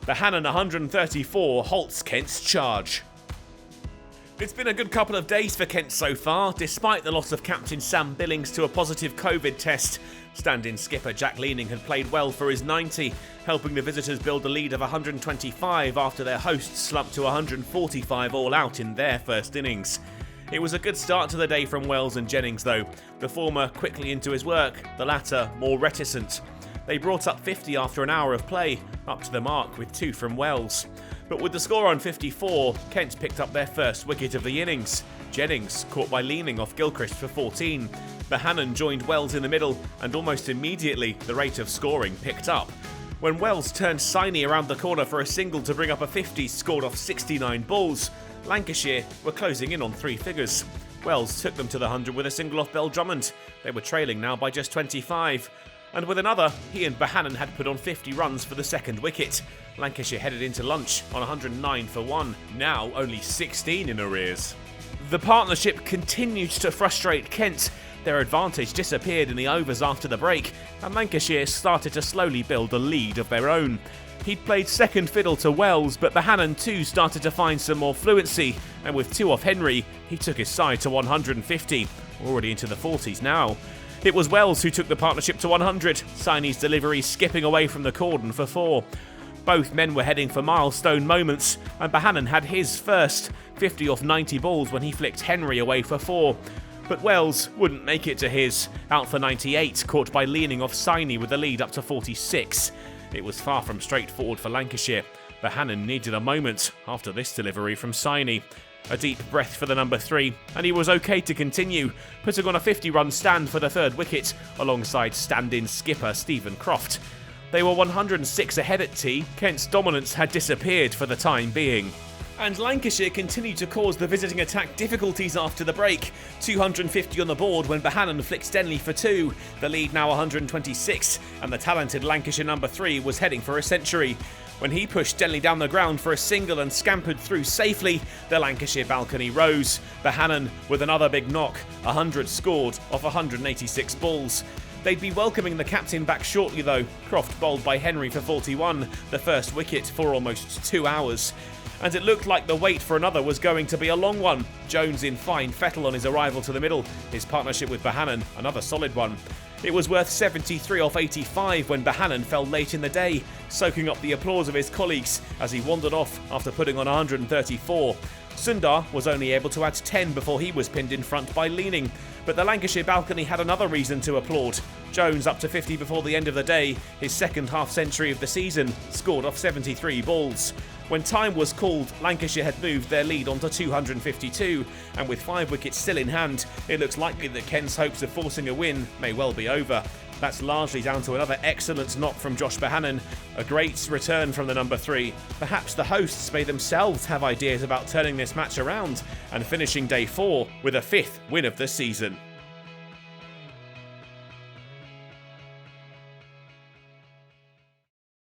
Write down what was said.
Bohannon 134 halts Kent's charge. It's been a good couple of days for Kent so far, despite the loss of captain Sam Billings to a positive COVID test. Stand-in skipper Jack Leaning had played well for his 90, helping the visitors build a lead of 125 after their hosts slumped to 145 all out in their first innings. It was a good start to the day from Wells and Jennings though, the former quickly into his work, the latter more reticent. They brought up 50 after an hour of play, up to the mark with 2 from Wells. But with the score on 54, Kent picked up their first wicket of the innings. Jennings caught by Leaning off Gilchrist for 14. Bohannon joined Wells in the middle, and almost immediately the rate of scoring picked up. When Wells turned Saini around the corner for a single to bring up a 50 scored off 69 balls, Lancashire were closing in on 3 figures. Wells took them to the 100 with a single off Bell Drummond. They were trailing now by just 25. And with another, he and Bohannon had put on 50 runs for the second wicket. Lancashire headed into lunch on 109 for 1, now only 16 in arrears. The partnership continued to frustrate Kent. Their advantage disappeared in the overs after the break, and Lancashire started to slowly build a lead of their own. He'd played second fiddle to Wells, but Bohannon too started to find some more fluency, and with 2 off Henry, he took his side to 150, already into the 40s now. It was Wells who took the partnership to 100, Saini's delivery skipping away from the cordon for 4. Both men were heading for milestone moments, and Bohannon had his first, 50 off 90 balls when he flicked Henry away for 4. But Wells wouldn't make it to his, out for 98, caught by Leaning off Saini with the lead up to 46. It was far from straightforward for Lancashire. Bohannon needed a moment after this delivery from Saini. A deep breath for the number 3, and he was okay to continue, putting on a 50-run stand for the third wicket alongside stand-in skipper Stephen Croft. They were 106 ahead at tea. Kent's dominance had disappeared for the time being. And Lancashire continued to cause the visiting attack difficulties after the break. 250 on the board when Bohannon flicked Stenley for 2. The lead now 126, and the talented Lancashire number 3 was heading for a century. When he pushed Stenley down the ground for a single and scampered through safely, the Lancashire balcony rose. Bohannon with another big knock, 100 scored off 186 balls. They'd be welcoming the captain back shortly though. Croft bowled by Henry for 41, the first wicket for almost 2 hours. And it looked like the wait for another was going to be a long one. Jones in fine fettle on his arrival to the middle, his partnership with Bohannon, another solid one. It was worth 73 off 85 when Bohannon fell late in the day, soaking up the applause of his colleagues as he wandered off after putting on 134. Sundar was only able to add 10 before he was pinned in front by Leaning, but the Lancashire balcony had another reason to applaud. Jones up to 50 before the end of the day, his second half-century of the season, scored off 73 balls. When time was called, Lancashire had moved their lead onto 252, and with 5 wickets still in hand, it looks likely that Kent's hopes of forcing a win may well be over. That's largely down to another excellent knock from Josh Bohannon, a great return from the number 3. Perhaps the hosts may themselves have ideas about turning this match around and finishing day 4 with a 5th win of the season.